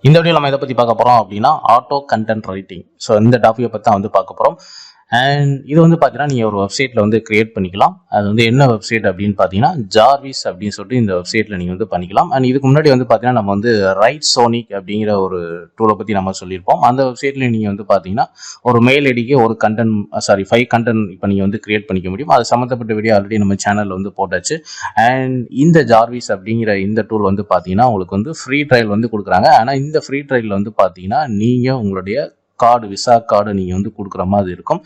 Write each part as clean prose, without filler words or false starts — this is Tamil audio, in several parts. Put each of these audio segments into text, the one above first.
இந்த வீடியோ நம்ம எதை பற்றி பார்க்க போகிறோம் அப்படின்னா ஆட்டோ கண்டென்ட் ரைட்டிங். ஸோ இந்த டாப்பிக்கை பற்றி தான் வந்து பார்க்க போகிறோம். அண்ட் இது வந்து பார்த்தீங்கன்னா நீங்கள் ஒரு வெப்சைட்டில் வந்து கிரியேட் பண்ணிக்கலாம். அது வந்து என்ன வெப்சைட் அப்படின்னு பார்த்தீங்கன்னா ஜார்விஸ் அப்படின்னு சொல்லிட்டு இந்த வெப்சைட்டில் நீங்கள் வந்து பண்ணிக்கலாம். அண்ட் இதுக்கு முன்னாடி வந்து பார்த்தீங்கன்னா நம்ம வந்து ரைட் சோனிக் அப்படிங்கிற ஒரு டூலை பற்றி நம்ம சொல்லியிருப்போம். அந்த வெப்சைட்டில் நீங்கள் வந்து பார்த்தீங்கன்னா ஒரு மெயில் ஐடிக்கு ஒரு கண்டென்ட் 5 கண்டென்ட் இப்போ நீங்கள் வந்து கிரியேட் பண்ணிக்க முடியும். அது சம்மந்தப்பட்ட வீடியோ ஆல்ரெடி நம்ம சேனலில் வந்து போட்டாச்சு. அண்ட் இந்த ஜார்விஸ் அப்படிங்கிற இந்த டூல் வந்து பார்த்தீங்கன்னா உங்களுக்கு வந்து ஃப்ரீ ட்ரையல் வந்து கொடுக்குறாங்க. ஆனால் இந்த ஃப்ரீ ட்ரையல் வந்து பார்த்தீங்கன்னா நீங்கள் உங்களுடைய விசா கார்டு நீங்கள் வந்து கொடுக்குற மாதிரி இருக்கும்.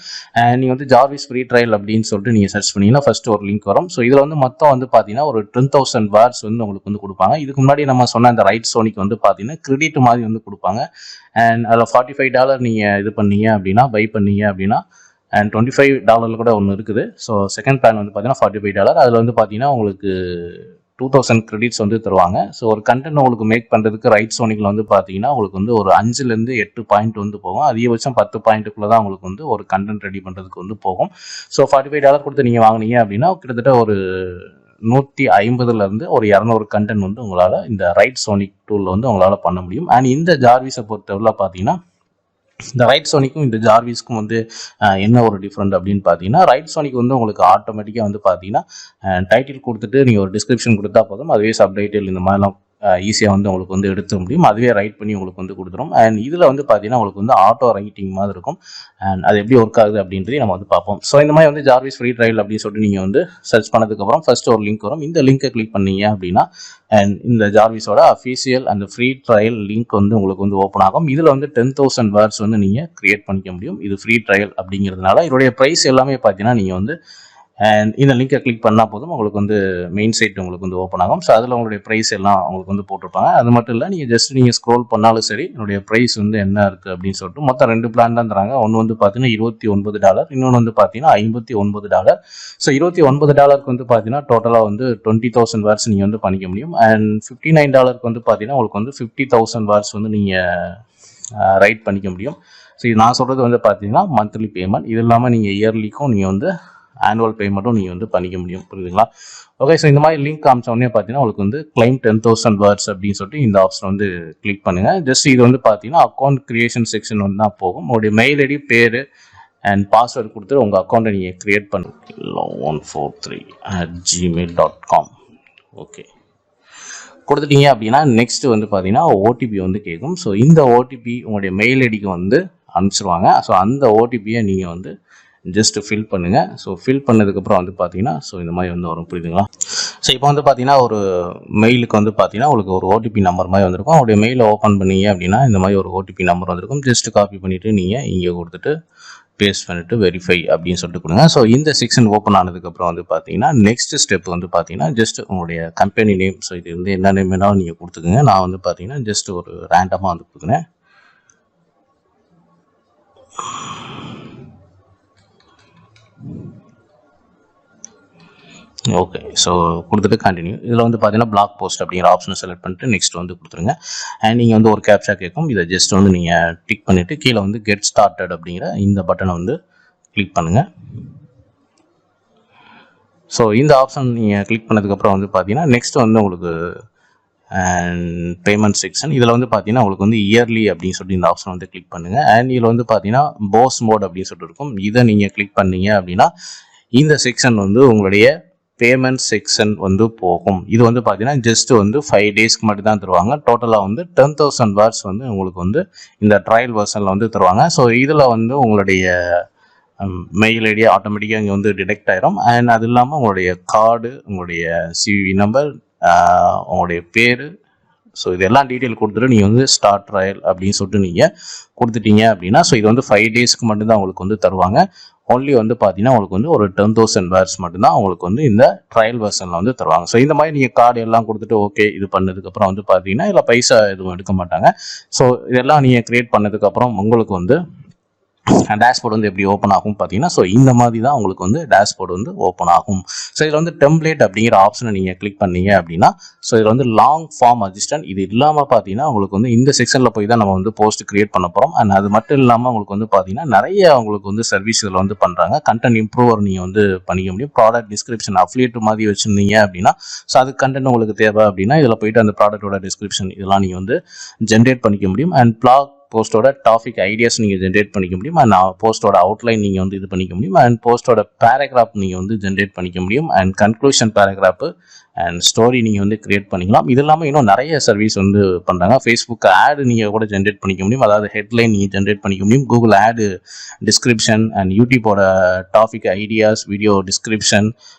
நீங்கள் வந்து ஜார்விஸ் ஃப்ரீ ட்ரையல் அப்படின்னு சொல்லிட்டு நீங்கள் சர்ச் பண்ணிங்கன்னா ஃபர்ஸ்ட் ஒரு லிங்க் வரும். ஸோ இதில் வந்து மொத்தம் வந்து பார்த்தீங்கன்னா ஒரு 10,000 வேர்ட்ஸ் வந்து உங்களுக்கு வந்து கொடுப்பாங்க. இதுக்கு முன்னாடி நம்ம சொன்ன அந்த ரைட் சோனிக்கு வந்து பார்த்தீங்கன்னா கிரெடிட் மாதிரி வந்து கொடுப்பாங்க. அண்ட் அதில் $45 நீங்கள் இது பண்ணீங்க அப்படின்னா பை பண்ணீங்க அப்படின்னா அண்ட் $25 கூட ஒன்று இருக்குது. ஸோ செகண்ட் பிளான் வந்து பார்த்தீங்கன்னா $45. அதில் வந்து பார்த்தீங்கன்னா உங்களுக்கு 2000 கிரெடிட்ஸ் வந்து தருவாங்க. ஸோ ஒரு கண்டென்ட் உங்களுக்கு மேக் பண்ணுறதுக்கு ரைட் சோனிக்கில் வந்து பார்த்தீங்கன்னா உங்களுக்கு வந்து ஒரு 5லேருந்து 8 பாயிண்ட் வந்து போகும். அதிகபட்சம் 10 பாயிண்ட்டுக்குள்ளே தான் உங்களுக்கு வந்து ஒரு கண்டென்ட் ரெடி பண்ணுறதுக்கு வந்து போகும். ஸோ $45 கொடுத்து நீங்கள் வாங்கினீங்க அப்படின்னா கிட்டத்தட்ட ஒரு 150லேருந்து ஒரு 200 கண்டென்ட் வந்து உங்களால் இந்த ரைட் சோனிக் டூலில் வந்து உங்களால் பண்ண முடியும். அண்ட் இந்த ஜார்விஸை பொறுத்தவரை பார்த்தீங்கன்னா இந்த ரைட் சோனிக்கும் இந்த ஜார்விஸ்க்கும் வந்து என்ன ஒரு டிஃப்ரெண்ட் அப்படின்னு பார்த்தீங்கன்னா ரைட் சோனிக் வந்து உங்களுக்கு ஆட்டோமேட்டிக்காக வந்து பார்த்தீங்கன்னா டைட்டில் கொடுத்துட்டு நீங்கள் ஒரு டிஸ்கிரிப்ஷன் கொடுத்தா போதும். அதுவே சப்டைட்டில் இந்த மாதிரிலாம் ஈஸியாக வந்து உங்களுக்கு வந்து எடுத்துக்க முடியும். அதுவே ரைட் பண்ணி உங்களுக்கு வந்து கொடுத்துரும். அண்ட் இதில் வந்து பார்த்தீங்கன்னா உங்களுக்கு வந்து ஆட்டோ ரைட்டிங் மாதிரி இருக்கும். அண்ட் அது எப்படி ஒர்க் ஆகுது அப்படின்றதையும் நம்ம வந்து பார்ப்போம். ஸோ இந்த மாதிரி வந்து ஜார்விஸ் ஃப்ரீ ட்ரையல் அப்படின்னு சொல்லிட்டு நீங்கள் வந்து சர்ச் பண்ணதுக்கப்புறம் ஃபர்ஸ்ட் ஒரு லிங்க் வரும். இந்த லிங்கை கிளிக் பண்ணீங்க அப்படின்னா அண்ட் இந்த ஜார்விஸோட அஃபீஷியல் அந்த ஃப்ரீ ட்ரையல் லிங்க் வந்து உங்களுக்கு வந்து ஓப்பன் ஆகும். இதில் வந்து 10,000 வேர்ட்ஸ் வந்து நீங்கள் கிரியேட் பண்ணிக்க முடியும். இது ஃப்ரீ ட்ரையல் அப்படிங்கிறதுனால இதோடைய ப்ரைஸ் எல்லாமே பார்த்தீங்கன்னா நீங்கள் வந்து அண்ட் இந்த லிங்கை கிளிக் பண்ணால் போதும் உங்களுக்கு வந்து மெயின் சைட் உங்களுக்கு வந்து ஓப்பன் ஆகும். ஸோ அதில் உங்களுடைய ப்ரைஸ் எல்லாம் உங்களுக்கு வந்து போட்டிருப்பாங்க. அது மட்டும் இல்லை நீங்கள் ஸ்க்ரோல் பண்ணாலும் சரி என்னுடைய ப்ரைஸ் வந்து என்ன இருக்குது அப்படின்னு சொல்லிட்டு மொத்தம் 2 பிளான் தான் தராங்க. ஒன்று வந்து பார்த்தீங்கன்னா $29, இன்னொன்று வந்து பார்த்தீங்கன்னா $59. ஸோ $29 வந்து பார்த்தீங்கன்னா டோட்டலாக வந்து 20,000 வேர்ட்ஸ் நீங்கள் வந்து பண்ணிக்க முடியும். அண்ட் $59 வந்து பார்த்தீங்கன்னா உங்களுக்கு வந்து 50,000 வேர்ட்ஸ் வந்து நீங்கள் ரைட் பண்ணிக்க முடியும். ஸோ இது நான் சொல்கிறது வந்து பார்த்தீங்கன்னா மந்த்லி பேமெண்ட். இது இல்லாமல் நீங்கள் இயர்லிக்கும் நீங்கள் வந்து ஆனுவல் பேமெண்ட்டும் நீங்கள் வந்து பண்ணிக்க முடியும். புரியுதுங்களா? ஓகே. ஸோ இந்த மாதிரி லிங்க் காமிச்ச உடனே பார்த்தீங்கன்னா உங்களுக்கு வந்து கிளைம் 10,000 வேர்ட்ஸ் அப்படின்னு சொல்லிட்டு இந்த ஆப்ஷன் வந்து கிளிக் பண்ணுங்கள். ஜஸ்ட் இது வந்து பார்த்தீங்கன்னா அக்கௌண்ட் கிரியேஷன் செக்ஷன் வந்து தான் போகும். உங்களுடைய மெயில் ஐடி பேர் அண்ட் பாஸ்வேர்டு கொடுத்துட்டு உங்கள் அக்கௌண்ட்டை நீங்கள் கிரியேட் பண்ணுங்க 143@gmail.com. ஓகே கொடுத்துட்டீங்க அப்படின்னா நெக்ஸ்ட் வந்து பார்த்தீங்கன்னா ஓடிபி வந்து கேட்கும். ஸோ இந்த ஓடிபி உங்களுடைய மெயில் ஐடிக்கு வந்து அனுப்பிச்சிருவாங்க. ஸோ அந்த ஓடிபியை நீங்கள் வந்து ஜஸ்ட் ஃபில் பண்ணுங்கள். ஸோ ஃபில் பண்ணதுக்கப்புறம் வந்து பார்த்தீங்கன்னா ஸோ இந்த மாதிரி வந்து வரும். புரியுதுங்களா? ஸோ இப்போ வந்து பார்த்தீங்கன்னா ஒரு மெயிலுக்கு வந்து பார்த்தீங்கன்னா உங்களுக்கு ஒரு ஓடிபி நம்பர் மாதிரி வந்திருக்கும். அவருடைய மெயிலை ஓப்பன் பண்ணீங்க அப்படின்னா இந்த மாதிரி ஒரு ஓடிபி நம்பர் வந்திருக்கும். ஜஸ்ட் காப்பி பண்ணிவிட்டு நீங்கள் இங்கே கொடுத்துட்டு பேஸ்ட் பண்ணிவிட்டு வெரிஃபை அப்படின்னு சொல்லிட்டு கொடுங்க. ஸோ இந்த செக்ஷன் ஓப்பன் ஆனதுக்கப்புறம் வந்து பார்த்தீங்கன்னா நெக்ஸ்ட் ஸ்டெப் வந்து பார்த்தீங்கன்னா ஜஸ்ட் உங்களுடைய கம்பெனி நேம். ஸோ இது வந்து என்ன நேம் வேணாலும் நீங்கள் கொடுத்துக்குங்க. நான் வந்து பார்த்தீங்கன்னா ஜஸ்ட் ஒரு ரேண்டமாக வந்து கொடுக்குறேன். ஓகே. ஸோ கொடுத்துட்டு கண்டினியூ. இதில் வந்து பார்த்தீங்கன்னா பிளாக் போஸ்ட் அப்படிங்கிற ஆப்ஷனை செலக்ட் பண்ணிட்டு நெக்ஸ்ட் வந்து கொடுத்துருங்க. அண்ட் நீங்கள் வந்து ஒரு கேப்ஷா கேட்கும். இதை ஜஸ்ட் வந்து நீங்கள் டிக் பண்ணிவிட்டு கீழே வந்து கெட் ஸ்டார்டட் அப்படிங்கிற இந்த பட்டனை வந்து கிளிக் பண்ணுங்கள். ஸோ இந்த ஆப்ஷன் நீங்கள் கிளிக் பண்ணதுக்கப்புறம் வந்து பார்த்தீங்கன்னா நெக்ஸ்ட் வந்து உங்களுக்கு அண்ட் பேமெண்ட் செக்ஷன். இதில் வந்து பார்த்தீங்கன்னா உங்களுக்கு வந்து இயர்லி அப்படின்னு சொல்லிட்டு இந்த ஆப்ஷன் வந்து கிளிக் பண்ணுங்கள். அண்ட் இதில் வந்து பார்த்தீங்கன்னா போஸ் மோட் அப்படின்னு சொல்லிட்டு இருக்கும். இதை நீங்கள் கிளிக் பண்ணீங்க அப்படின்னா இந்த செக்ஷன் வந்து உங்களுடைய பேமெண்ட் செக்ஷன் வந்து போகும். இது வந்து பார்த்தீங்கன்னா ஜஸ்ட் வந்து 5 டேஸ்க்கு மட்டும் தான் தருவாங்க. டோட்டலாக வந்து 10,000 வேர்ட்ஸ் வந்து உங்களுக்கு வந்து இந்த ட்ரையல் வெர்ஷனில் வந்து தருவாங்க. ஸோ இதில் வந்து உங்களுடைய மெயில் ஐடி ஆட்டோமேட்டிக்காக இங்கே வந்து டிடெக்ட் ஆயிரும். அண்ட் அது இல்லாமல் உங்களுடைய கார்டு, உங்களுடைய சிவி நம்பர், உங்களுடைய பேர், ஸோ இதெல்லாம் டீட்டெயில் கொடுத்துட்டு நீங்கள் வந்து ஸ்டார்ட் ட்ரையல் அப்படின்னு சொல்லிட்டு நீங்கள் கொடுத்துட்டீங்க அப்படின்னா ஸோ இது வந்து 5 டேஸ்க்கு மட்டும்தான் உங்களுக்கு வந்து தருவாங்க. ஒன்லி வந்து பார்த்தீங்கன்னா உங்களுக்கு வந்து ஒரு 10,000 வேர்ட்ஸ் மட்டும்தான் உங்களுக்கு வந்து இந்த ட்ரையல் வெர்ஷனில் வந்து தருவாங்க. ஸோ இந்த மாதிரி நீங்கள் கார்டு எல்லாம் கொடுத்துட்டு ஓகே இது பண்ணதுக்கப்புறம் வந்து பார்த்தீங்கன்னா இதில் பைசா எதுவும் எடுக்க மாட்டாங்க. ஸோ இதெல்லாம் நீங்கள் க்ரியேட் பண்ணதுக்கப்புறம் உங்களுக்கு வந்து டேஷ்போர்டு வந்து எப்படி ஓப்பன் ஆகும் பார்த்தீங்கன்னா, ஸோ இந்த மாதிரி தான் உங்களுக்கு வந்து டேஷ்போர்டு வந்து ஓப்பன் ஆகும். ஸோ இதில் வந்து டெம்ப்ளேட் அப்படிங்கிற ஆப்ஷனை நீங்கள் கிளிக் பண்ணீங்க அப்படின்னா, ஸோ இதில் வந்து லாங் ஃபார்ம் அசிஸ்டன்ட் இது இல்லாமல் பார்த்தீங்கன்னா உங்களுக்கு வந்து இந்த செக்ஷனில் போய் தான் நம்ம வந்து போஸ்ட் கிரியேட் பண்ண போகிறோம். அண்ட் அது மட்டும் இல்லாமல் உங்களுக்கு வந்து பார்த்தீங்கன்னா நிறைய உங்களுக்கு வந்து சர்வீஸ் இதில் வந்து பண்ணுறாங்க. கண்டென்ட் இம்ப்ரூவர் நீங்கள் வந்து பண்ணிக்க முடியும். ப்ராடக்ட் டிஸ்கிரிப்ஷன் அஃபிலியேட் மாதிரி வச்சுருந்தீங்க அப்படின்னா, ஸோ அது கண்டென்ட் உங்களுக்கு தேவை அப்படின்னா இதில் போயிட்டு அந்த ப்ராடக்ட்டோட டிஸ்கிரிப்ஷன் இதெல்லாம் நீங்கள் வந்து ஜென்ரேட் பண்ணிக்க முடியும். அண்ட் பிளாக் போஸ்டோட டாபிக் ஐடியாஸ் நீங்கள் ஜென்ரேட் பண்ணிக்க முடியும். அண்ட் போஸ்டோட அவுட்லைன் நீங்கள் வந்து இது பண்ணிக்க முடியும். அண்ட் போஸ்டோட பேராகிராஃப் நீங்கள் வந்து ஜென்ரேட் பண்ணிக்க முடியும். And conclusion paragraph and story நீங்கள் வந்து கிரியேட் பண்ணிக்கலாம். இது இல்லாமல் இன்னும் நிறைய சர்வீஸ் வந்து பண்ணுறாங்க. ஃபேஸ்புக் ஆடு நீங்கள் கூட ஜென்ரேட் பண்ணிக்க முடியும். அதாவது ஹெட்லைன் நீங்கள் ஜென்ரேட் பண்ணிக்க முடியும். கூகுள் ஆடு டிஸ்கிரிப்ஷன் அண்ட் யூடியூபோட topic ideas, video description,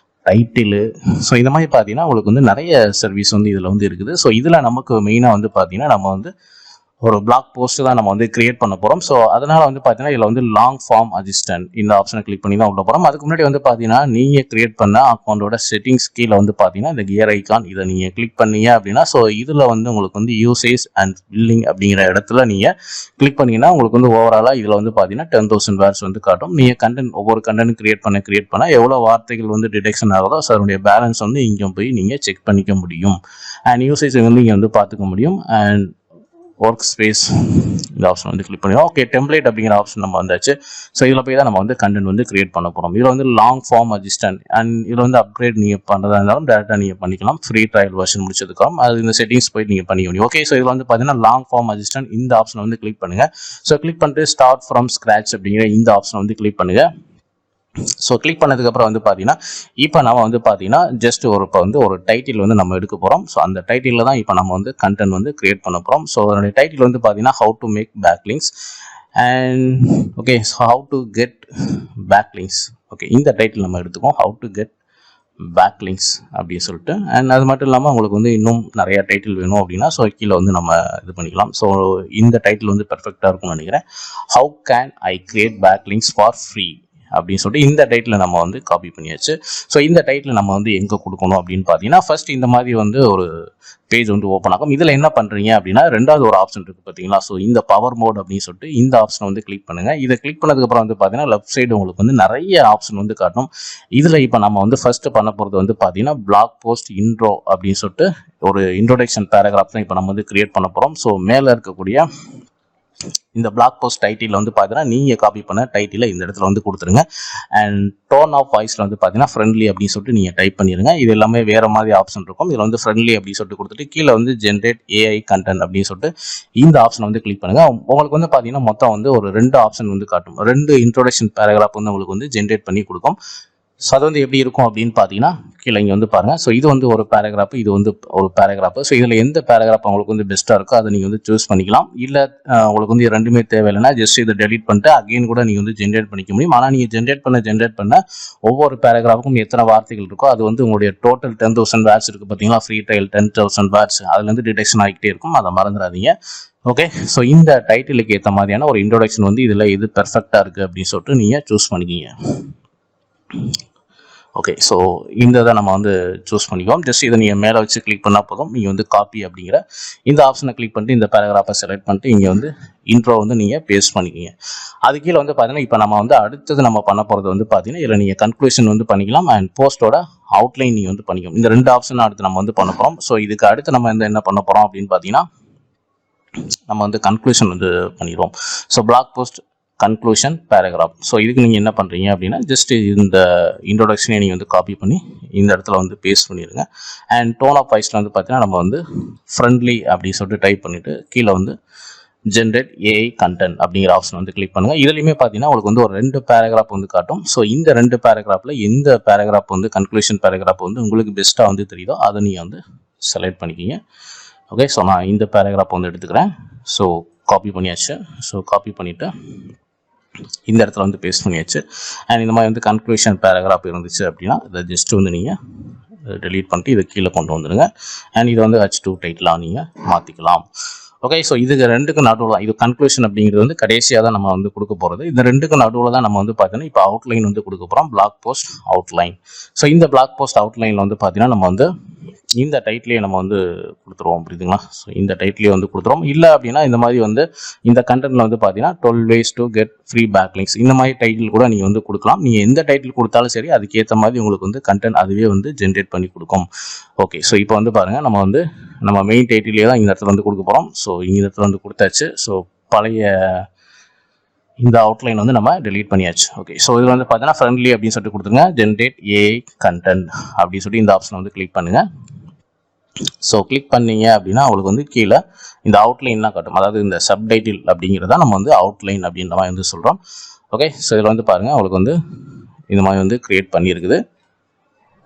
title. So இந்த மாதிரி பார்த்தீங்கன்னா உங்களுக்கு வந்து நிறைய சர்வீஸ் வந்து இதில் வந்து இருக்குது. ஸோ இதில் நமக்கு மெயினாக வந்து பார்த்தீங்கன்னா நம்ம வந்து ஒரு பிளாக் போஸ்ட் தான் நம்ம வந்து கிரியேட் பண்ண போகிறோம். ஸோ அதனால வந்து பார்த்தீங்கன்னா இதில் வந்து லாங் ஃபார்ம் அசிஸ்டன்ட் இந்த ஆப்ஷனை கிளிக் பண்ணி தான் உள்ள போகிறோம். அதுக்கு முன்னாடி வந்து பார்த்தீங்கன்னா நீங்கள் கிரியேட் பண்ண அக்கௌண்டோட செட்டிங்ஸ் கீழே வந்து பார்த்தீங்கன்னா இந்த கியர் ஐக்கான் இதை நீங்கள் கிளிக் பண்ணீங்க அப்படின்னா, ஸோ இதில் வந்து உங்களுக்கு வந்து யூசேஜ் அண்ட் பில்லிங் அப்படிங்கிற இடத்துல நீங்கள் கிளிக் பண்ணீங்கன்னா உங்களுக்கு வந்து ஓவராலாக இதில் வந்து பார்த்தீங்கன்னா 10,000 வேர்ட்ஸ் வந்து காட்டும். நீங்கள் கண்டென்ட் ஒவ்வொரு கண்டென்ட் கிரியேட் பண்ண எவ்வளோ வார்த்தைகள் வந்து டிடெக்ஷன் ஆகுதோ ஸோ அதனுடைய பேலன்ஸ் வந்து இங்கே போய் நீங்கள் செக் பண்ணிக்க முடியும். அண்ட் யூசேஜ் வந்து இங்கே வந்து பார்த்துக்க முடியும். அண்ட் ஒர்க் ஸ்பேஸ் இந்த ஆப்ஷன் வந்து கிளிக் பண்ணிடுவோம். ஓகே, டெம்ப்ளேட் அப்படிங்கிற ஆப்ஷன் நம்ம வந்தாச்சு. ஸோ இதில் போய் தான் நம்ம வந்து கண்டென்ட் வந்து கிரியேட் பண்ண போகிறோம். இதில் வந்து லாங் ஃபார்ம் அசிஸ்டன்ட் அண்ட் இதில் வந்து அப்கிரேட் நீங்கள் பண்ணுறதா இருந்தாலும் டேரெக்டாக நீங்கள் பண்ணிக்கலாம். ஃப்ரீ ட்ரையல் வெர்ஷன் முடிச்சதுக்கப்புறம் அது இந்த செட்டிங்ஸ் போய் நீங்கள் பண்ணிக்க முடியும். ஓகே, ஸோ இதில் வந்து பார்த்தீங்கன்னா லாங் ஃபார்ம் அசிஸ்டன்ட் இந்த ஆப்ஷனை வந்து கிளிக் பண்ணுங்கள். ஸோ கிளிக் பண்ணிட்டு ஸ்டார்ட் ஃப்ரம் ஸ்க்ராட்ச் அப்படிங்கிற இந்த ஆப்ஷனை வந்து கிளிக் பண்ணுங்கள். ஸோ கிளிக் பண்ணதுக்கப்புறம் வந்து பார்த்தீங்கன்னா இப்போ நம்ம வந்து பார்த்தீங்கன்னா ஜஸ்ட் இப்போ வந்து ஒரு டைட்டில் வந்து நம்ம எடுக்க போகிறோம். ஸோ அந்த டைட்டிலில் தான் இப்போ நம்ம வந்து கண்டென்ட் வந்து கிரியேட் பண்ண போகிறோம். ஸோ அதனுடைய டைட்டில் வந்து பார்த்தீங்கன்னா how to make backlinks and okay, so how to get backlinks. Okay, இந்த டைட்டில் நம்ம எடுத்துக்கோம், ஹவு டு கெட் பேக்லிங்ஸ் அப்படின்னு சொல்லிட்டு. அண்ட் அது மட்டும் இல்லாமல் உங்களுக்கு வந்து இன்னும் நிறைய டைட்டில் வேணும் அப்படின்னா ஸோ கீழே வந்து நம்ம இது பண்ணிக்கலாம். ஸோ இந்த டைட்டில் வந்து பெர்ஃபெக்டாக இருக்கும்னு நினைக்கிறேன். How can I create பேக்லிங்ஸ் for free அப்படின்னு சொல்லிட்டு இந்த டைட்டில் நம்ம வந்து காப்பி பண்ணியாச்சு. ஸோ இந்த டைட்டில் நம்ம வந்து எங்கே கொடுக்கணும் அப்படின்னு பார்த்தீங்கன்னா ஃபர்ஸ்ட் இந்த மாதிரி வந்து ஒரு பேஜ் வந்து ஓப்பன் ஆகும். இதில் என்ன பண்ணுறீங்க அப்படின்னா ரெண்டாவது ஒரு ஆப்ஷன் இருக்குது பார்த்தீங்களா. ஸோ இந்த பவர் மோட் அப்படின்னு சொல்லிட்டு இந்த ஆப்ஷனை வந்து கிளிக் பண்ணுங்கள். இதை கிளிக் பண்ணதுக்கப்புறம் வந்து பார்த்தீங்கன்னா லெஃப்ட் சைடு உங்களுக்கு வந்து நிறைய ஆப்ஷன் வந்து காட்டும். இதில் இப்போ நம்ம வந்து ஃபர்ஸ்ட் பண்ண போகிறது வந்து பார்த்தீங்கன்னா பிளாக் போஸ்ட் இன்ட்ரோ அப்படின்னு சொல்லிட்டு ஒரு இன்ட்ரோடக்ஷன் பேராகிராஃப் தான் இப்போ நம்ம வந்து கிரியேட் பண்ண போகிறோம். ஸோ மேலே இருக்கக்கூடிய இந்த பிளாக் போஸ்ட் டைட்டில் வந்து பார்த்தீங்கன்னா நீங்கள் காப்பி பண்ண டைட்டில் இந்த இடத்துல வந்து கொடுத்துருங்க. அண்ட் டோன் ஆஃப் வாய்ஸில் வந்து பார்த்தீங்கன்னா ஃப்ரெண்ட்லி அப்படின்னு சொல்லிட்டு நீங்கள் டைப் பண்ணிடுங்க. இது எல்லாமே வேறு மாதிரி ஆப்ஷன் இருக்கும். இதில் வந்து ஃப்ரெண்ட்லி அப்படின்னு சொல்லிட்டு கொடுத்துட்டு கீழே வந்து ஜென்ரேட் ஏஐ கண்டென்ட் அப்படின்னு சொல்லிட்டு இந்த ஆப்ஷனை வந்து கிளிக் பண்ணுங்கள். உங்களுக்கு வந்து பார்த்தீங்கன்னா மொத்தம் வந்து ஒரு 2 ஆப்ஷன் வந்து காட்டும். 2 இன்ட்ரோடக்ஷன் பேராகிராஃப் வந்து உங்களுக்கு வந்து ஜென்ரேட் பண்ணி கொடுக்கும். ஸோ அது வந்து எப்படி இருக்கும் அப்படின்னு பார்த்தீங்கன்னா கீழே இங்கே வந்து பாருங்கள். ஸோ இது வந்து ஒரு பேராகிராஃப், இது வந்து ஒரு பேராகிராஃப். ஸோ இதில் எந்த பேராகிராஃப் உங்களுக்கு வந்து பெஸ்ட்டாக இருக்கோ அதை நீங்கள் வந்து சூஸ் பண்ணிக்கலாம். இல்லை உங்களுக்கு வந்து ரெண்டுமே தேவையில்லைன்னா ஜஸ்ட் இதை டெலிட் பண்ணிட்டு அகைன் கூட நீங்கள் வந்து ஜென்ரேட் பண்ணிக்க முடியும். ஆனால் நீங்கள் ஜென்ரேட் பண்ண ஒவ்வொரு பேராகிராஃபுக்கும் எத்தனை வார்த்தைகள் இருக்கோ அது வந்து உங்களுடைய டோட்டல் 10,000 வேர்ட்ஸ் இருக்குது பார்த்தீங்களா, ஃப்ரீ ட்ரையல் 10,000 வேர்ட்ஸ் அதுலேருந்து டிடெக்ஷன் ஆகிட்டே இருக்கும். அதை மறந்துடாதீங்க. ஓகே, ஸோ இந்த டைட்டிலுக்கு ஏற்ற மாதிரியான ஒரு இன்ட்ரோடக்ஷன் வந்து இதில் எது பெர்ஃபெக்டாக இருக்குது அப்படின்னு சொல்லிட்டு நீங்கள் சூஸ் பண்ணிக்கிங்க. ஓகே, ஸோ இந்த இதை நம்ம வந்து சூஸ் பண்ணிக்குவோம். ஜஸ்ட் இதை நீங்கள் மேலே வச்சு கிளிக் பண்ணால் போதும். நீங்கள் வந்து காப்பி அப்படிங்கிற இந்த ஆப்ஷனை கிளிக் பண்ணிட்டு இந்த பேராகிராஃபை செலக்ட் பண்ணிட்டு இங்கே வந்து இன்ட்ரோ வந்து நீங்கள் பேஸ்ட் பண்ணிக்கிங்க. அது கீழே வந்து பார்த்தீங்கன்னா இப்போ நம்ம வந்து அடுத்தது நம்ம பண்ண போகிறது வந்து பார்த்தீங்கன்னா இதில் நீங்கள் கன்க்ளூஷன் வந்து பண்ணிக்கலாம் அண்ட் போஸ்ட்டோட அவுட்லைன் நீங்கள் வந்து பண்ணிக்கலாம். இந்த 2 ஆப்ஷன் அடுத்து நம்ம வந்து பண்ண போகிறோம். ஸோ இதுக்கு அடுத்து நம்ம என்ன பண்ண போகிறோம் அப்படின்னு பார்த்தீங்கன்னா நம்ம வந்து கன்க்ளூஷன் வந்து பண்ணிடுவோம். So blog post conclusion paragraph. So இதுக்கு நீங்கள் என்ன பண்ணுறீங்க அப்படின்னா ஜஸ்ட் இந்த இன்ட்ரோடக்ஷனை நீங்கள் வந்து காப்பி பண்ணி இந்த இடத்துல வந்து பேஸ்ட் பண்ணிடுங்க. அண்ட் டோன் ஆஃப் வாய்ஸில் வந்து பார்த்தீங்கன்னா நம்ம வந்து ஃப்ரெண்ட்லி அப்படின்னு சொல்லிட்டு டைப் பண்ணிவிட்டு கீழே வந்து ஜென்ரேட் ஏஐ கண்டென்ட் அப்படிங்கிற ஆப்ஷன் வந்து கிளிக் பண்ணுங்கள். இதுலையுமே பார்த்தீங்கன்னா உங்களுக்கு வந்து ஒரு 2 பேராகிராஃப் வந்து காட்டும். ஸோ இந்த 2 பேராகிராஃபில் எந்த பேராகிராஃப் வந்து கன்க்ளூஷன் பேராகிராஃப் வந்து உங்களுக்கு பெஸ்ட்டாக வந்து தெரியுதோ அதை நீங்கள் வந்து செலக்ட் பண்ணிக்கிங்க. ஓகே, ஸோ நான் இந்த பேராகிராஃப் வந்து எடுத்துக்கிறேன். ஸோ காப்பி பண்ணியாச்சு. ஸோ காப்பி பண்ணிவிட்டு இந்த இடத்துல வந்து பேஸ்ட் பண்ணியாச்சு. அண்ட் இந்த மாதிரி வந்து கன்க்ளூஷன் பேராகிராஃப் இருந்துச்சு அப்படின்னா இதை ஜஸ்ட் வந்து நீங்கள் டெலீட் பண்ணிட்டு இதை கீழே கொண்டு வந்துடுங்க. அண்ட் இதை வந்து H2 டைட்டிலாக நீங்கள் மாற்றிக்கலாம். ஓகே, ஸோ இதுக்கு 2க்கு நடுவில் இது கன்க்ளூஷன் அப்படிங்கிறது வந்து கடைசியாக தான் நம்ம வந்து கொடுக்க போகிறது. இந்த 2க்கு நடுவில் தான் நம்ம வந்து பார்த்தீங்கன்னா இப்போ அவுட்லைன் வந்து கொடுக்க போகிறோம். Blog post outline. ஸோ இந்த பிளாக் போஸ்ட் அவுட்லைனில் வந்து பார்த்தீங்கன்னா நம்ம வந்து இந்த டைட்டிலே நம்ம வந்து கொடுத்துருவோம், புரியுதுங்களா? ஸோ இந்த டைட்டிலே வந்து கொடுத்துருவோம். இல்லை அப்படின்னா இந்த மாதிரி வந்து இந்த கண்டென்ட்டில் வந்து பார்த்தீங்கன்னா 12 ways to get free backlinks இந்த மாதிரி டைட்டில் கூட நீங்கள் வந்து கொடுக்கலாம். நீங்கள் எந்த டைட்டில் கொடுத்தாலும் சரி, அதுக்கேற்ற மாதிரி உங்களுக்கு வந்து கண்டென்ட் அதுவே வந்து ஜென்ரேட் பண்ணி கொடுக்கும். ஓகே, ஸோ இப்போ வந்து பாருங்கள், நம்ம மெயின் டைட்டிலே தான் இந்த இடத்துல வந்து கொடுக்க போகிறோம். ஸோ இந்த இடத்துல வந்து கொடுத்தாச்சு. ஸோ பழைய இந்த அவுட்லைன் வந்து நம்ம டெலீட் பண்ணியாச்சு. ஓகே, ஸோ இது வந்து பார்த்தீங்கன்னா ஃப்ரெண்ட்லி அப்படின்னு சொல்லிட்டு கொடுத்துருங்க. ஜென்ரேட் ஏஐ கண்டென்ட் அப்படின்னு சொல்லி இந்த ஆப்ஷன் வந்து கிளிக் பண்ணுங்கள். ஸோ கிளிக் பண்ணீங்க அப்படின்னா உங்களுக்கு வந்து கீழே இந்த அவுட்லைன்லாம் காட்டும். அதாவது இந்த சப்டைட்டில் அப்படிங்கிறத நம்ம வந்து அவுட்லைன் அப்படின்ற மாதிரி வந்து சொல்கிறோம். ஓகே, ஸோ இதில் வந்து பாருங்கள், உங்களுக்கு வந்து இந்த மாதிரி வந்து க்ரியேட் பண்ணியிருக்குது.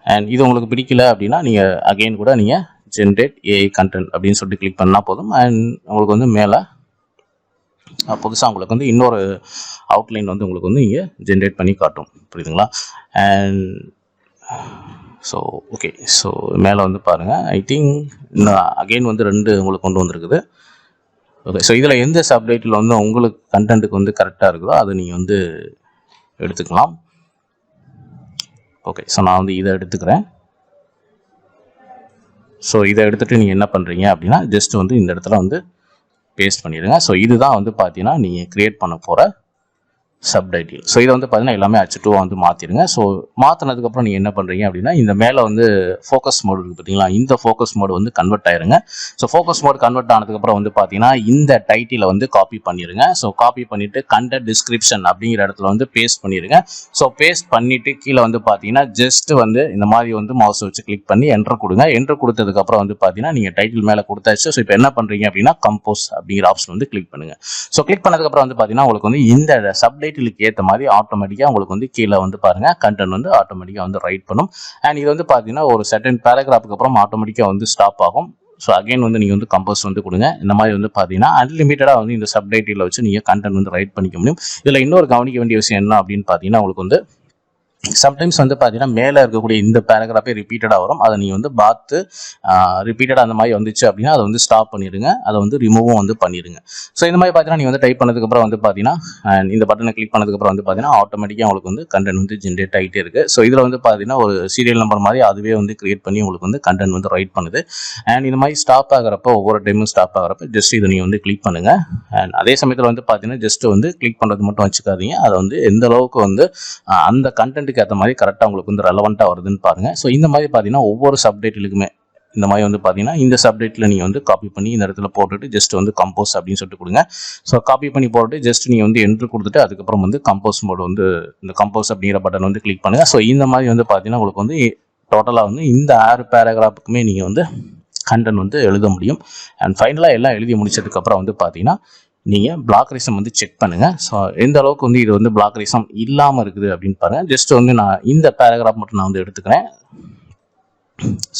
அண்ட் இது உங்களுக்கு பிடிக்கல அப்படின்னா நீங்கள் அகெயின் கூட நீங்கள் ஜென்ரேட் ஏஐ கண்டென்ட் அப்படின்னு சொல்லிட்டு கிளிக் பண்ணால் போதும். அண்ட் உங்களுக்கு வந்து மேலே புதுசாக உங்களுக்கு வந்து இன்னொரு அவுட்லைன் வந்து உங்களுக்கு வந்து இங்கே ஜென்ரேட் பண்ணி காட்டும், புரியுதுங்களா? அண்ட் ஸோ ஓகே, ஸோ மேலே வந்து பாருங்கள், ஐ திங்க் இன்னும் அகெயின் வந்து 2 உங்களுக்கு கொண்டு வந்திருக்குது. ஓகே, ஸோ இதில் எந்த சப்டைட்டில் வந்து உங்களுக்கு கண்டென்ட்டுக்கு வந்து கரெக்டாக இருக்குதோ அதை நீங்கள் வந்து எடுத்துக்கலாம். ஓகே, ஸோ நான் வந்து இதை எடுத்துக்கிறேன். ஸோ இதை எடுத்துகிட்டு நீங்கள் என்ன பண்ணுறீங்க அப்படின்னா ஜஸ்ட் வந்து இந்த இடத்துல வந்து பேஸ்ட் பண்ணிடுங்க. ஸோ இதுதான் வந்து பார்த்தீங்கன்னா நீங்கள் க்ரியேட் பண்ண போகிற சப்டைட்டில். ஸோ இதை வந்து பார்த்தீங்கன்னா எல்லாமே H2 வந்து மாற்றிடுங்க. ஸோ மாற்றினதுக்கப்புறம் நீங்கள் என்ன பண்ணுறீங்க அப்படின்னா இந்த மேலே வந்து ஃபோக்கஸ் மோடு இருக்குது பார்த்தீங்களா, இந்த ஃபோக்கஸ் மோடு வந்து கன்வெர்ட் ஆயிருங்க. ஸோ ஃபோக்கஸ் மோடு கன்வெர்ட் ஆனதுக்கப்புறம் வந்து பார்த்தீங்கன்னா இந்த டைட்டிலை வந்து காப்பி பண்ணிடுங்க. ஸோ காப்பி பண்ணிவிட்டு கண்டென்ட் டிஸ்கிரிப்ஷன் அப்படிங்கிற இடத்துல வந்து பேஸ்ட் பண்ணிடுங்க. ஸோ பேஸ்ட் பண்ணிவிட்டு கீழே வந்து பார்த்தீங்கன்னா ஜஸ்ட் வந்து இந்த மாதிரி வந்து மவுஸ் வச்சு கிளிக் பண்ணி என்டர் கொடுங்க. என்டர் கொடுத்ததுக்கப்புறம் வந்து பார்த்தீங்கன்னா நீங்கள் டைட்டில் மேலே கொடுத்தாச்சு. ஸோ இப்போ என்ன பண்ணுறீங்க அப்படின்னா கம்போஸ் அப்படிங்கிற ஆப்ஷன் வந்து கிளிக் பண்ணுங்கள். ஸோ கிளிக் பண்ணதுக்கப்புறம் வந்து பார்த்தீங்கன்னா உங்களுக்கு வந்து இந்த சப்டைட்டிலுக்கு ஏற்ற மாதிரி ஆட்டோமேட்டிக்காக உங்களுக்கு வந்து கீழே வந்து பாருங்கள் கண்டென்ட் வந்து ஆட்டோமேட்டிக்காக வந்து ரைட் பண்ணும். அண்ட் இது வந்து பார்த்தீங்கன்னா ஒரு செகண்ட் பேராகிராஃபுக்கு அப்புறம் ஆட்டோமேட்டிக்காக வந்து ஸ்டாப் ஆகும். ஸோ அகைன் வந்து நீங்கள் வந்து கம்போஸ் வந்து கொடுங்க. இந்த மாதிரி வந்து பார்த்தீங்கன்னா அன்லிமிட்டடாக வந்து இந்த சப்டைட்டில் வச்சு நீங்கள் கண்டென்ட் வந்து ரைட் பண்ணிக்க முடியும். இதில் இன்னொரு கவனிக்க வேண்டிய விஷயம் என்ன அப்படின்னு பார்த்தீங்கன்னா உங்களுக்கு வந்து சம்டைம்ஸ் வந்து பார்த்தீங்கன்னா மேலே இருக்கக்கூடிய இந்த பேராகிராஃபே ரிப்பீட்டடாக வரும். அதை நீங்கள் வந்து பார்த்து ரிப்பீட்டடாக அந்த மாதிரி வந்துச்சு அப்படின்னா அதை வந்து ஸ்டாப் பண்ணிடுங்க, அதை வந்து ரிமூவும் வந்து பண்ணிடுங்க. ஸோ இந்த மாதிரி பார்த்தீங்கன்னா நீங்கள் வந்து டைப் பண்ணதுக்கப்புறம் வந்து பார்த்தீங்கன்னா இந்த பட்டனை கிளிக் பண்ணதுக்கப்புறம் வந்து பார்த்தீங்கன்னா ஆட்டோமேட்டிக்காக உங்களுக்கு வந்து கண்டென்ட் வந்து ஜென்ரேட் ஆகிட்டே இருக்குது. ஸோ இதில் வந்து பார்த்தீங்கன்னா ஒரு சீரியல் நம்பர் மாதிரி அதுவே வந்து கிரியேட் பண்ணி உங்களுக்கு வந்து கண்டென்ட் வந்து ரைட் பண்ணுது. அண்ட் இந்த மாதிரி ஸ்டாப் ஆகிறப்போ ஒவ்வொரு டைமும் ஸ்டாப் ஆகிறப்ப ஜஸ்ட் இதை நீங்கள் வந்து கிளிக் பண்ணுங்கள். அண்ட் அதே சமயத்தில் வந்து பார்த்தீங்கன்னா ஜஸ்ட் வந்து கிளிக் பண்ணுறது மட்டும் வச்சுக்காதீங்க, அதை வந்து எந்த அளவுக்கு வந்து அந்த கண்டென்ட் ஏற்ற மாதிரி கரெக்டாக உங்களுக்கு வந்து ரெலவெண்ட்டாக வருதுன்னு பாருங்கள். ஸோ இந்த மாதிரி பார்த்தீங்கன்னா ஒவ்வொரு சப்டைட்டிலுக்குமே இந்த மாதிரி வந்து பார்த்தீங்கன்னா இந்த சப்டைட்டில் நீங்கள் வந்து காப்பி பண்ணி இந்த இடத்துல போட்டுட்டு ஜஸ்ட் வந்து கம்போஸ் அப்படின்னு சொல்லிட்டு கொடுங்க. ஸோ காப்பி பண்ணி போட்டுட்டு ஜஸ்ட் நீங்கள் வந்து என்ட்ரு கொடுத்துட்டு அதுக்கப்புறம் வந்து கம்போஸ் மோடு வந்து இந்த கம்போஸ் அப்படிங்கிற பட்டன் வந்து கிளிக் பண்ணுங்கள். ஸோ இந்த மாதிரி வந்து பார்த்தீங்கன்னா உங்களுக்கு வந்து டோட்டலாக வந்து இந்த 6 பேராகிராஃபுக்குமே நீங்கள் வந்து கண்டென்ட் வந்து எழுத முடியும். அண்ட் ஃபைனலாக எல்லாம் எழுதி முடிச்சதுக்கப்புறம் வந்து பார்த்தீங்கன்னா நீங்கள் பிளாக்ரிசம் வந்து செக் பண்ணுங்கள். ஸோ எந்த அளவுக்கு வந்து இது வந்து பிளாக்ரிசம் இல்லாமல் இருக்குது அப்படின்னு பாருங்கள். ஜஸ்ட் வந்து நான் இந்த பேராகிராஃப் மட்டும் நான் வந்து எடுத்துக்கிறேன்.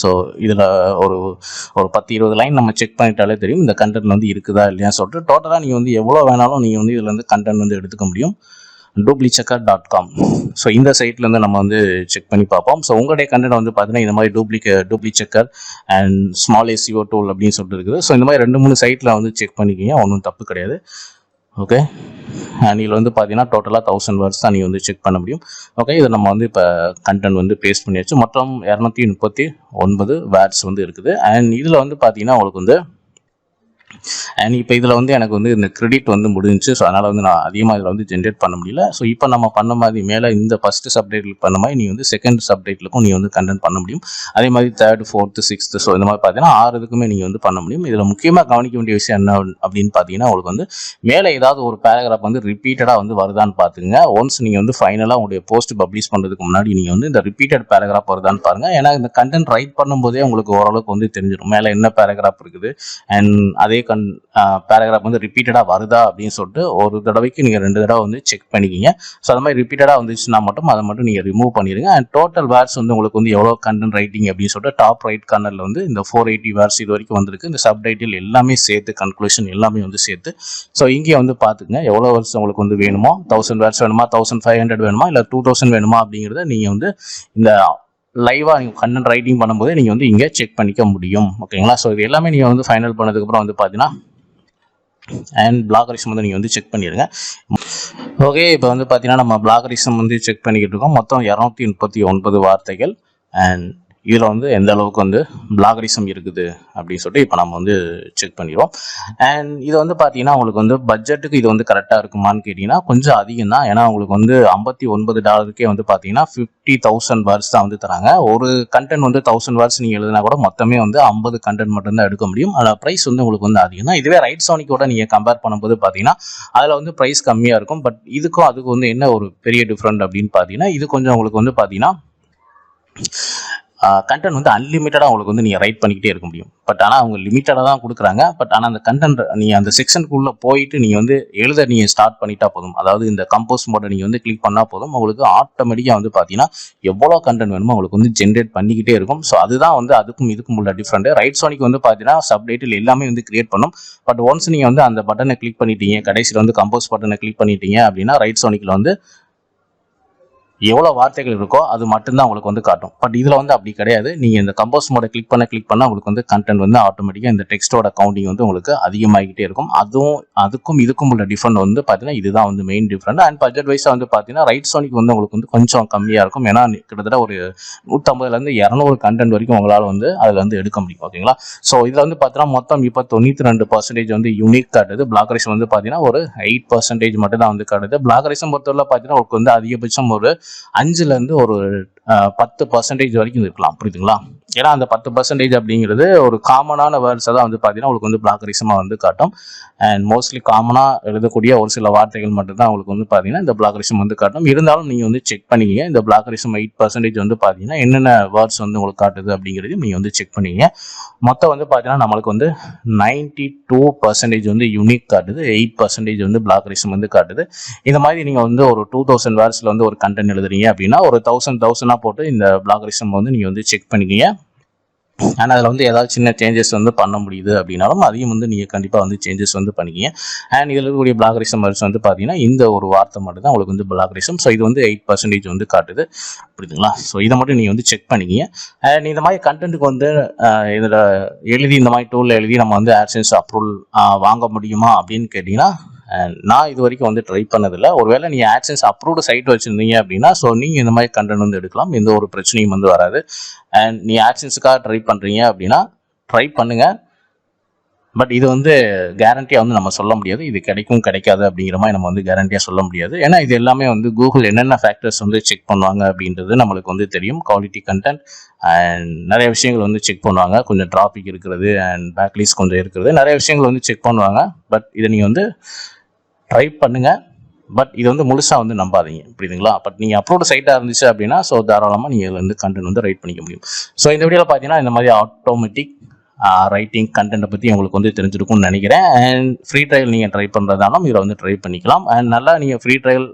ஸோ இதில் ஒரு 10-20 லைன் நம்ம செக் பண்ணிட்டாலே தெரியும் இந்த கண்டென்ட் வந்து இருக்குதா இல்லையா சொல்லிட்டு. டோட்டலாக நீங்கள் வந்து எவ்வளோ வேணாலும் நீங்கள் வந்து இதில் வந்து கண்டென்ட் வந்து எடுத்துக்க முடியும். duplicchecker.com. ஸோ இந்த சைட்லேருந்து நம்ம வந்து செக் பண்ணி பார்ப்போம். ஸோ உங்களுடைய கண்டென்ட் வந்து பார்த்தீங்கன்னா இந்த மாதிரி டூப்ளிச்செக்கர் அண்ட் ஸ்மால் SEO டூல் அப்படின்னு சொல்லிட்டு இருக்குது. ஸோ இந்த மாதிரி 2-3 சைட்டில் வந்து செக் பண்ணிக்கிங்க, ஒன்றும் தப்பு கிடையாது. ஓகே, அண்ட் இதில் வந்து பார்த்தீங்கன்னா டோட்டலாக 1000 வேர்ட்ஸ் தான் நீங்கள் வந்து செக் பண்ண முடியும். ஓகே, இதை நம்ம வந்து இப்போ கண்டென்ட் வந்து பேஸ்ட் பண்ணியாச்சு. மொத்தம் 239 வேர்ட்ஸ் வந்து இருக்குது. அண்ட் இதில் வந்து பார்த்தீங்கன்னா உங்களுக்கு வந்து அண்ட் இப்போ இதில் வந்து எனக்கு வந்து இந்த கிரெடிட் வந்து முடிஞ்சிச்சு. ஸோ அதனால் வந்து நான் அதிகமாக இதில் வந்து ஜென்ரேட் பண்ண முடியல. ஸோ இப்போ நம்ம பண்ண மாதிரி மேலே இந்த ஃபஸ்ட்டு சப்டைட்டில் பண்ண மாதிரி நீ வந்து செகண்ட் சப்டைட்டிலுக்கும் நீ வந்து கண்டென்ட் பண்ண முடியும். அதே மாதிரி 3rd, 4th, 6th ஸோ இந்த மாதிரி பார்த்தீங்கன்னா 6 இதுக்குமே நீங்கள் வந்து பண்ண முடியும். இதில் முக்கியமாக கவனிக்க வேண்டிய விஷயம் என்ன அப்படின்னு பார்த்தீங்கன்னா உங்களுக்கு வந்து மேலே ஏதாவது ஒரு பேராகிராஃப் வந்து ரிப்பீட்டடாக வந்து வருதான்னு பார்த்துங்க. ஒன்ஸ் நீங்கள் வந்து ஃபைனலாக உங்களுடைய போஸ்ட் பப்ளிஷ் பண்ணுறதுக்கு முன்னாடி நீங்கள் வந்து இந்த ரிப்பீட்டட் பேராகிராஃப் வருதான்னு பாருங்கள். ஏன்னா இந்த கண்டென்ட் ரைட் பண்ணும்போதே உங்களுக்கு ஓரளவுக்கு வந்து தெரிஞ்சிடும் மேலே என்ன பேராகிராஃப் இருக்குது அண்ட் அதே பேராகிராஃப் வந்து ரிப்பீட்டடாக வருதா அப்படின்னு சொல்லிட்டு ஒரு தடவைக்கு நீங்கள் 2 தடவை வந்து செக் பண்ணிக்கிங்க. ஸோ அது மாதிரி ரிப்பீட்டடாக வந்துச்சுன்னா மட்டும் அதை மட்டும் நீங்கள் ரிமூவ் பண்ணிடுங்க. அண்ட் டோட்டல் வேர்ட்ஸ் வந்து உங்களுக்கு வந்து எவ்வளோ கண்டென்ட் ரைட்டிங் அப்படின்னு சொல்லிட்டு டாப் ரைட் கார்னரில் வந்து இந்த 480 வேர்ட்ஸ் இது வரைக்கும் வந்திருக்கு. இந்த சப்டைட்டில் எல்லாமே சேர்த்து கன்க்ளூஷன் எல்லாமே வந்து சேர்த்து. ஸோ இங்கே வந்து பார்த்துக்குங்க எவ்வளோ வேர்ட்ஸ் உங்களுக்கு வந்து வேணுமோ, 1000 வேர்ட்ஸ் வேணுமா, 1500 வேணுமா, இல்லை 2000 வேணுமா அப்படிங்கிறத நீங்கள் வந்து இந்த லைவாக நீங்கள் கண்டென்ட் ரைட்டிங் பண்ணும்போது நீங்கள் வந்து இங்கே செக் பண்ணிக்க முடியும். ஓகேங்களா? ஸோ இது எல்லாமே நீங்கள் வந்து ஃபைனல் பண்ணதுக்கப்புறம் வந்து பார்த்தீங்கன்னா அண்ட் பிளாகரிசம் வந்து நீங்கள் வந்து செக் பண்ணிடுங்க. ஓகே, இப்போ வந்து பார்த்தீங்கன்னா நம்ம பிளாகரிசம் வந்து செக் பண்ணிக்கிட்டு இருக்கோம். மொத்தம் 239 வார்த்தைகள். அண்ட் இதில் வந்து எந்த அளவுக்கு வந்து பிளாகரிசம் இருக்குது அப்படின்னு சொல்லிட்டு இப்போ நம்ம வந்து செக் பண்ணிடுவோம். அண்ட் இது வந்து பார்த்தீங்கன்னா உங்களுக்கு வந்து பட்ஜெட்டுக்கு இது வந்து கரெக்டாக இருக்குமான்னு கேட்டிங்கன்னா கொஞ்சம் அதிகம் தான். ஏன்னா உங்களுக்கு வந்து $59 வந்து பார்த்தீங்கன்னா 50,000 வேர்ட்ஸ் தான் வந்து தராங்க. ஒரு கண்டென்ட் வந்து 1000 வேர்ட்ஸ் நீங்கள் எழுதினா கூட மொத்தமே வந்து 50 கண்டென்ட் மட்டும்தான் எடுக்க முடியும். அதில் ப்ரைஸ் வந்து உங்களுக்கு வந்து அதிகம் தான். இதுவே ரைட் சோனிக்கோட நீங்கள் கம்பேர் பண்ணும்போது பார்த்தீங்கன்னா அதில் வந்து ப்ரைஸ் கம்மியாக இருக்கும். பட் இதுக்கும் அதுக்கு வந்து என்ன ஒரு பெரிய டிஃப்ரெண்ட் அப்படின்னு பார்த்தீங்கன்னா இது கொஞ்சம் உங்களுக்கு வந்து பார்த்தீங்கன்னா கண்டென்ட் வந்து அன்லிமிட்டடாக உங்களுக்கு வந்து நீங்கள் ரைட் பண்ணிக்கிட்டே இருக்க முடியும். பட் ஆனால் அவங்க லிமிட்டடாக தான் கொடுக்குறாங்க. பட் ஆனால் அந்த கண்டென்ட் நீங்கள் அந்த செக்ஷனுக்குள்ளே போயிட்டு நீங்கள் வந்து எழுத நீங்கள் ஸ்டார்ட் பண்ணிட்டா போதும். அதாவது இந்த கம்போஸ் மோடை நீங்கள் வந்து கிளிக் பண்ணால் போதும், உங்களுக்கு ஆட்டோமேட்டிக்காக வந்து பார்த்தீங்கன்னா எவ்வளோ கண்டென்ட் வேணுமோ உங்களுக்கு வந்து ஜென்ரேட் பண்ணிக்கிட்டே இருக்கும். ஸோ அதுதான் வந்து அதுக்கும் இதுக்கும் உள்ள டிஃப்ரெண்ட். ரைட் சோனிக் வந்து பார்த்தீங்கன்னா சப்டைட்டில் எல்லாமே வந்து கிரியேட் பண்ணும். பட் ஒன்ஸ் நீங்கள் வந்து அந்த பட்டனை கிளிக் பண்ணிட்டீங்க, கடைசியில் வந்து கம்போஸ் பட்டனை கிளிக் பண்ணிட்டீங்க அப்படின்னா ரைட் சோனிக்கில் வந்து எவ்வளோ வார்த்தைகள் இருக்கோ அது மட்டும்தான் உங்களுக்கு வந்து காட்டும். பட் இதில் வந்து அப்படி கிடையாது. நீங்கள் இந்த கம்போஸ் மோடை கிளிக் பண்ண உங்களுக்கு வந்து கண்டென்ட் வந்து ஆட்டோமேட்டிக்காக இந்த டெக்ஸ்டோட கவுண்டிங் வந்து உங்களுக்கு அதிகமாகிக்கிட்டே இருக்கும். அதுக்கும் இதுக்கும் உள்ள டிஃப்ரெண்ட் வந்து பார்த்தீங்கன்னா இதுதான் வந்து மெயின் டிஃப்ரெண்ட். அண்ட் பட்ஜெட் வைஸாக வந்து பார்த்தீங்கன்னா ரைட் சோனிக் வந்து உங்களுக்கு வந்து கொஞ்சம் கம்மியாக இருக்கும். ஏன்னா கிட்டத்தட்ட ஒரு 150லேருந்து 200 கண்டென்ட் வரைக்கும் உங்களால் வந்து அதில் வந்து எடுக்க முடியும். ஓகேங்களா? ஸோ இதில் வந்து பார்த்தீங்கன்னா மொத்தம் இப்போ 92% வந்து யூனிக் காட்டுது. பிளாகரிசம் வந்து பார்த்தீங்கன்னா ஒரு 8% மட்டும் தான் வந்து காட்டுது. பிளாகரிசம் பொறுத்தவரை பார்த்தீங்கன்னா உங்களுக்கு வந்து அதிகபட்சம் ஒரு 5லேருந்து ஒரு 10% வரைக்கும் இருக்கலாம். புரியுதுங்களா? ஏன்னா அந்த 10% அப்படிங்கிறது ஒரு காமனான வேர்ட்ஸை தான் வந்து பார்த்தீங்கன்னா உங்களுக்கு வந்து பிளாகரிசமாக வந்து காட்டும். அண்ட் மோஸ்ட்லி காமனாக எழுதக்கூடிய ஒரு சில வார்த்தைகள் மட்டும்தான் உங்களுக்கு வந்து பார்த்தீங்கன்னா இந்த பிளாகரிசம் வந்து காட்டும். இருந்தாலும் நீங்கள் வந்து செக் பண்ணிக்கிங்க. இந்த பிளாகரிசம் 8% வந்து பார்த்தீங்கன்னா என்னென்ன வேர்ட்ஸ் வந்து உங்களுக்கு காட்டுது அப்படிங்கிறது நீங்கள் வந்து செக் பண்ணிக்கிங்க. மொத்தம் வந்து பார்த்தீங்கன்னா நம்மளுக்கு வந்து 92% வந்து யூனிக் காட்டுது, 8% வந்து பிளாகரிசம் வந்து காட்டுது. இந்த மாதிரி நீங்கள் வந்து ஒரு 2000 வேர்ட்ஸில் வந்து ஒரு கண்டென்ட் எழுதுறீங்க அப்படின்னா ஒரு 1000 போட்டு இந்த பிளாகரிசம் வந்து நீங்கள் வந்து செக் பண்ணிக்கிங்க. ஆனால் அதில் வந்து ஏதாவது சின்ன சேஞ்சஸ் வந்து பண்ண முடியுது அப்படின்னாலும் அதையும் வந்து நீங்கள் கண்டிப்பாக வந்து சேஞ்சஸ் வந்து பண்ணிக்கிங்க. அண்ட் இதில் இருக்கக்கூடிய பிளாகரிசம் வேர்ட்ஸ் வந்து பார்த்தீங்கன்னா இந்த ஒரு வார்த்தை மட்டும் தான் உங்களுக்கு வந்து பிளாகரிசம். ஸோ இது வந்து 8% வந்து காட்டுது. புரியுதுங்களா? ஸோ இதை மட்டும் நீங்கள் வந்து செக் பண்ணிக்கிங்க. அண்ட் இந்த மாதிரி கண்டென்ட்டுக்கு வந்து இதில் எழுதி இந்த மாதிரி டூலில் எழுதி நம்ம வந்து AdSense அப்ரூவல் வாங்க முடியுமா அப்படின்னு கேட்டிங்கன்னா நான் இது வரைக்கும் வந்து ட்ரை பண்ணதில்லை. ஒருவேளை நீங்கள் AdSense அப்ரூவ்டு சைட் வச்சுருந்தீங்க அப்படின்னா ஸோ நீங்கள் இந்த மாதிரி கண்டென்ட் வந்து எடுக்கலாம். எந்த ஒரு பிரச்சனையும் வந்து வராது. அண்ட் நீங்கள் AdSenseக்காக ட்ரை பண்ணுறீங்க அப்படின்னா ட்ரை பண்ணுங்கள். பட் இது வந்து கேரண்டியாக வந்து நம்ம சொல்ல முடியாது. இது கிடைக்கும் கிடைக்காது அப்படிங்கிற மாதிரி நம்ம வந்து கேரண்டியாக சொல்ல முடியாது. ஏன்னா இது எல்லாமே வந்து கூகுள் என்னென்ன ஃபேக்டர்ஸ் வந்து செக் பண்ணுவாங்க அப்படின்றது நம்மளுக்கு வந்து தெரியும். குவாலிட்டி கண்டென்ட் அண்ட் நிறைய விஷயங்கள் வந்து செக் பண்ணுவாங்க. கொஞ்சம் டிராஃபிக் இருக்கிறது அண்ட் பேக்லிஸ்ட் கொஞ்சம் இருக்கிறது, நிறைய விஷயங்கள் வந்து செக் பண்ணுவாங்க. பட் இதை நீங்கள் வந்து ட்ரை பண்ணுங்க. பட் இது வந்து முழுசாக வந்து நம்பாதீங்க. புரியுதுங்களா? பட் நீங்கள் அப்லோடு சைட்டாக இருந்துச்சு அப்படின்னா ஸோ தாராளமாக நீங்கள் இதில் வந்து கண்டென்ட் வந்து ரைட் பண்ணிக்க முடியும். ஸோ இந்த வீடியோவில் பார்த்தீங்கன்னா இந்த மாதிரி ஆட்டோமேட்டிக் ரைட்டிங் கண்டென்ட்டை பற்றி உங்களுக்கு வந்து தெரிஞ்சிருக்கும்னு நினைக்கிறேன். அண்ட் ஃப்ரீ ட்ரையல் நீங்கள் ட்ரை பண்ணுறதாலும் இதில் வந்து ட்ரை பண்ணிக்கலாம். அண்ட் நல்லா நீங்கள் ஃப்ரீ ட்ரையல்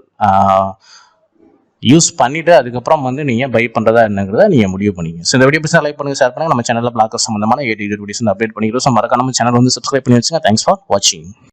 யூஸ் பண்ணிவிட்டு அதுக்கப்புறம் வந்து நீங்கள் பை பண்ணுறதா என்னங்கிறத நீங்கள் முடிவு பண்ணிங்க. ஸோ இந்த வீடியோ பிடிச்சா லைக் பண்ணுங்கள், ஷேர் பண்ணுங்கள். நம்ம சேனலில் பிளாக்கர் சம்மந்தமான 8 வீடியோஸ் வந்து அப்டேட் பண்ணிக்கிறோம். ஸோ மறக்காம நம்ம சேனல் வந்து சப்ஸ்கிரைப் பண்ணி வச்சுங்க. தேங்க்ஸ் ஃபார் வாட்சிங்.